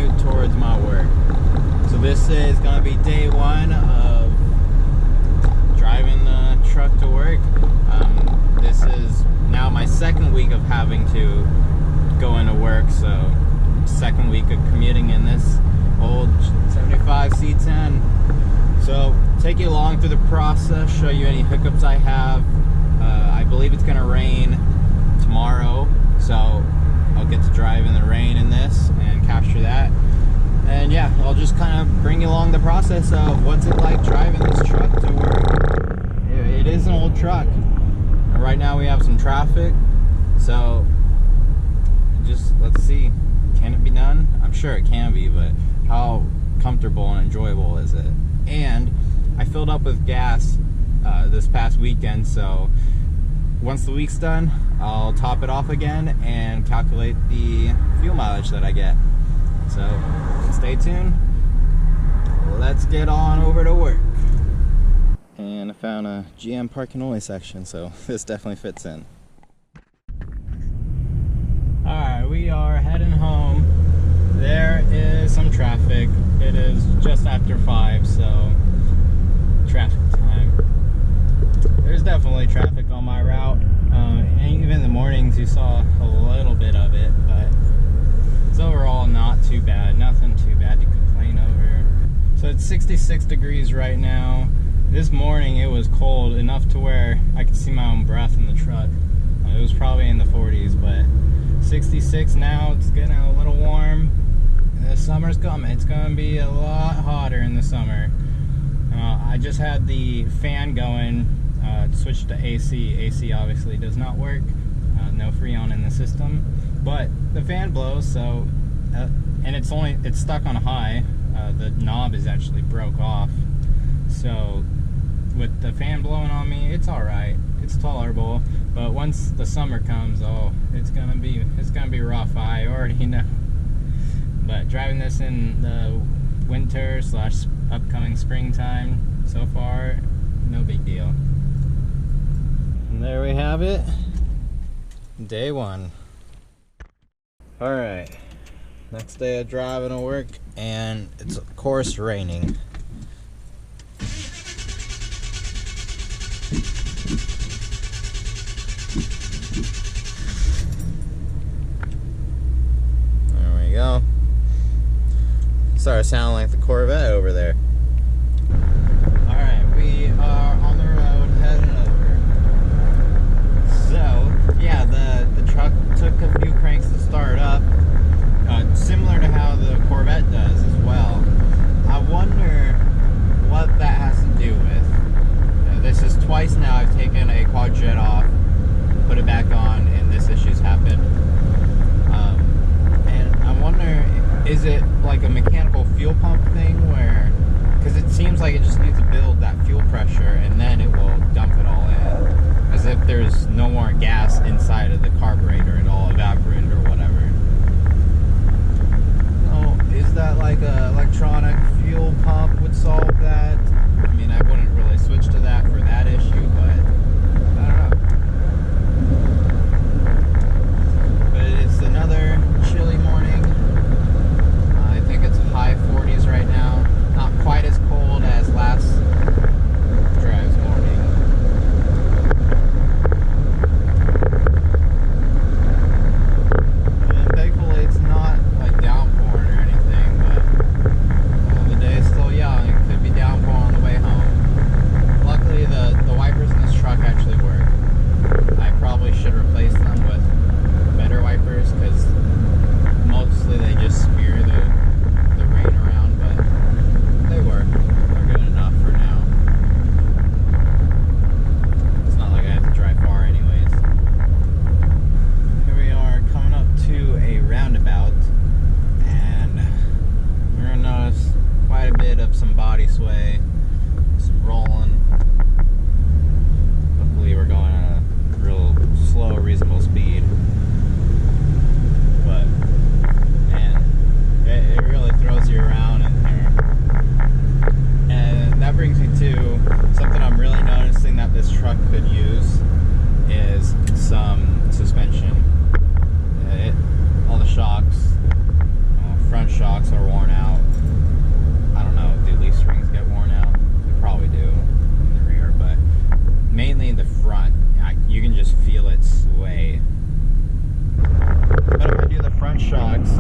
headed towards my work. So this is gonna be day one of driving the truck to work. This is now my second week of having to go into work, so second week of commuting in this old 75 C10. So take you along through the process, show you any hiccups I have. I believe it's gonna rain tomorrow, so I'll get to drive in the rain in this and capture that. And yeah, I'll just kind of bring you along the process of what's it like driving this truck to work. It is an old truck. Right now we have some traffic, so just let's see. Can it be done? I'm sure it can be, but how comfortable and enjoyable is it? And I filled up with gas this past weekend, so once the week's done, I'll top it off again and calculate the fuel mileage that I get. So stay tuned. Let's get on over to work. And I found a GM parking only section, so this definitely fits in. Alright, we are heading home. There is some traffic. It is just after 5, so traffic time. There's definitely traffic on my route. And even in the mornings you saw a little bit of it, but it's overall not too bad. Nothing too bad to complain over. So it's 66 degrees right now. This morning it was cold enough to where I could see my own breath in the truck. It was probably in the 40s, but 66 now. It's getting a little warm. The summer's coming. It's going to be a lot hotter in the summer. I just had the fan going, switched to AC. AC obviously does not work. No Freon in the system, but the fan blows. So, and it's stuck on a high. The knob is actually broke off. So, with the fan blowing on me, it's all right. It's tolerable. But once the summer comes, oh, it's gonna be rough. I already know. But driving this in the winter / upcoming springtime, so far, no big deal. And there we have it. Day one. All right. Next day of driving to work, and it's of course raining. There we go. Started sounding like the Corvette over there. Alright, we are on the road heading over. So, yeah, the truck took a few cranks to start up, similar to how the Corvette does as well. I wonder what that has to do with. This is twice now I've taken a quad jet off, put it back on, and this issue's happened. And I wonder, is it like a mechanical fuel pump thing where, because it seems like it just needs to build that fuel pressure and then it will dump it all in, as if there's no more gas inside of the carburetor, it all evaporated or whatever. So is that like a electronic fuel pump would solve that? I mean, I wouldn't really switch to that for that issue, but I don't know. But it's another chilly morning. I think it's high 40s right now. Not quite as cold as last drive's morning. And thankfully it's not like downpouring or anything, but the day is still young. It could be downpouring on the way home. Luckily the wipers in this truck actually work. I probably should replace them with better wipers, because mostly they just spear the rain around, but they work. They're good enough for now. It's not like I have to drive far anyways. Here we are coming up to a roundabout, and we're gonna notice quite a bit of some body sway, some rolling. Luckily we're going at a real slow, reasonable speed. But man, it really throws you around in here. And that brings me to something I'm really noticing that this truck could use is some suspension. All the shocks, front shock shocks are worn out. I don't know, do leaf springs get worn out? They probably do in the rear, but mainly in the front, you can just feel it sway. But if I do the front shocks,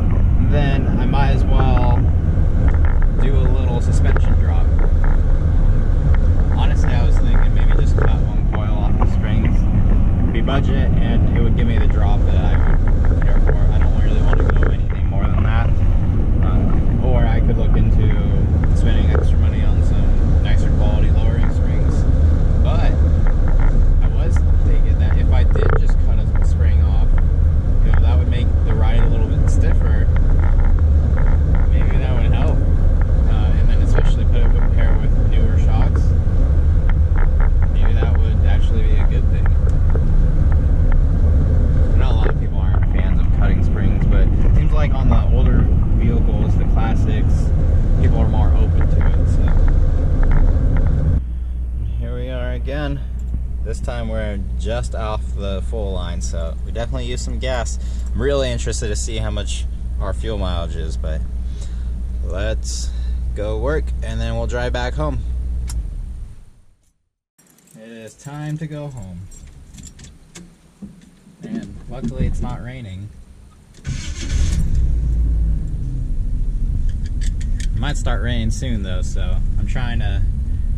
then I might as well do a little suspension drop. Honestly, I was thinking maybe just cut one coil off the springs, be budget, and it would give me the drop that I would care for. I don't really want to go anything more than that. Or I could look into spending extra money on some nicer quality lowering springs. But I was thinking that if I did just cut a spring off, you know, that would make the ride a little bit stiffer. Maybe that would help. And then especially put it with pair with newer shocks. Maybe that would actually be a good thing. I know a lot of people aren't fans of cutting springs, but it seems like on the older vehicles, the classics, people are more open to it. So here we are again. This time we're just off the full line, so we definitely use some gas. I'm really interested to see how much our fuel mileage is, but let's go work and then we'll drive back home. It is time to go home. And luckily it's not raining. It might start raining soon though, so I'm trying to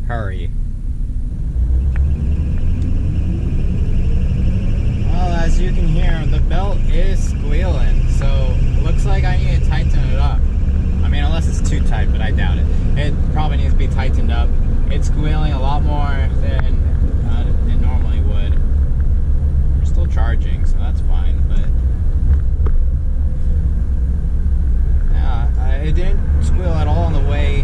hurry. Well, as you can hear, the belt is squealing, so looks like I need to tighten it up. I mean, unless it's too tight, but I doubt it. It probably needs to be tightened up. It's squealing a lot more than it normally would. We're still charging, so that's fine, but yeah, it didn't squeal at all on the way,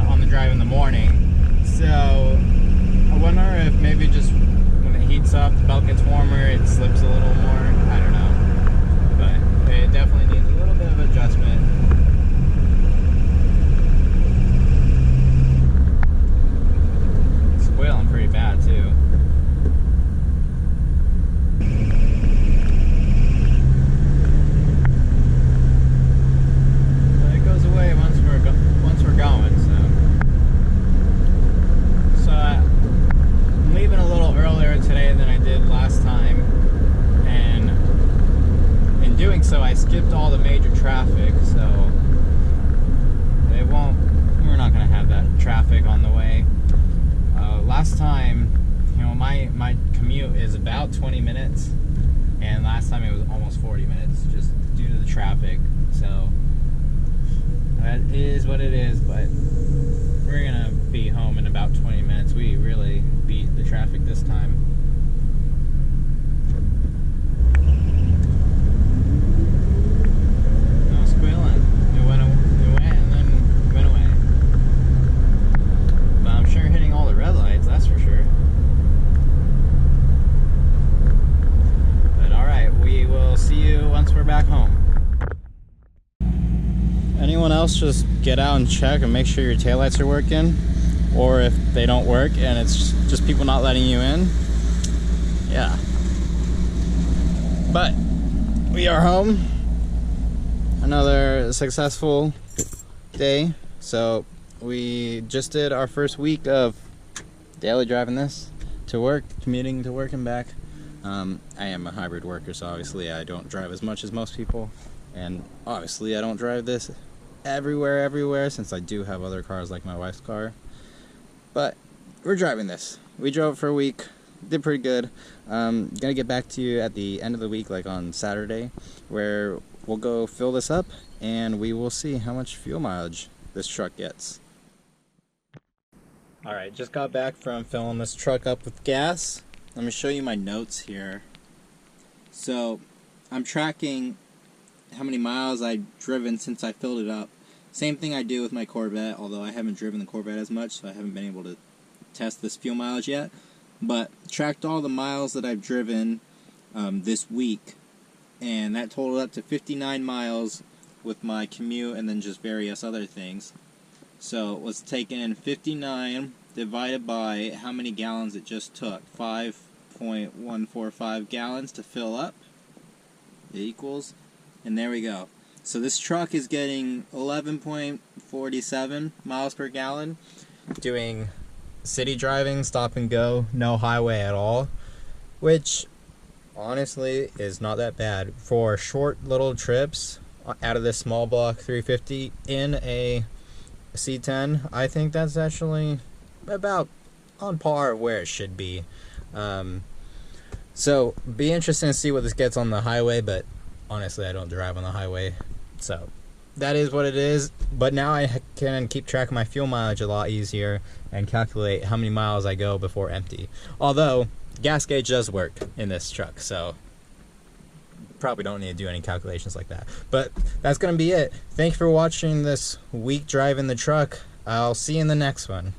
on the drive in the morning. So I wonder if maybe just when it heats up, the belt gets warmer, it slips a little more. I don't know, but it definitely needs a little bit of adjustment. It's squealing pretty bad too. But it goes away once we're going. So I'm leaving a little earlier today than I did last time, and in doing so I skipped all the major traffic, so we're not going to have that traffic on the way. Last time, you know, my commute is about 20 minutes, and last time it was almost 40 minutes just due to the traffic. So that is what it is, but we're gonna be home in about 20 minutes. We really beat the traffic this time. No squealing. It went and then went away. But I'm sure hitting all the red lights, that's for sure. But alright, we will see you once we're back home. Anyone else just get out and check and make sure your taillights are working? Or if they don't work and it's just people not letting you in? Yeah. But we are home. Another successful day. So we just did our first week of daily driving this to work, commuting to work and back. I am a hybrid worker, so obviously I don't drive as much as most people. And obviously I don't drive this everywhere, since I do have other cars like my wife's car. But we're driving this. We drove for a week, did pretty good. Gonna get back to you at the end of the week, like on Saturday, where we'll go fill this up and we will see how much fuel mileage this truck gets. Alright, just got back from filling this truck up with gas. Let me show you my notes here. So I'm tracking how many miles I've driven since I filled it up. Same thing I do with my Corvette, although I haven't driven the Corvette as much, so I haven't been able to test this fuel mileage yet. But tracked all the miles that I've driven this week, and that totaled up to 59 miles with my commute and then just various other things. So let's take in 59 divided by how many gallons it just took. 5.145 gallons to fill up. It equals, and there we go. So this truck is getting 11.47 miles per gallon, doing city driving, stop and go, no highway at all, which honestly is not that bad for short little trips out of this small block 350 in a C10. I think that's actually about on par where it should be. So be interesting to see what this gets on the highway, but honestly I don't drive on the highway, so that is what it is. But now I can keep track of my fuel mileage a lot easier and calculate how many miles I go before empty. Although gas gauge does work in this truck, so probably don't need to do any calculations like that. But that's gonna be it. Thank you for watching this week drive in the truck. I'll see you in the next one.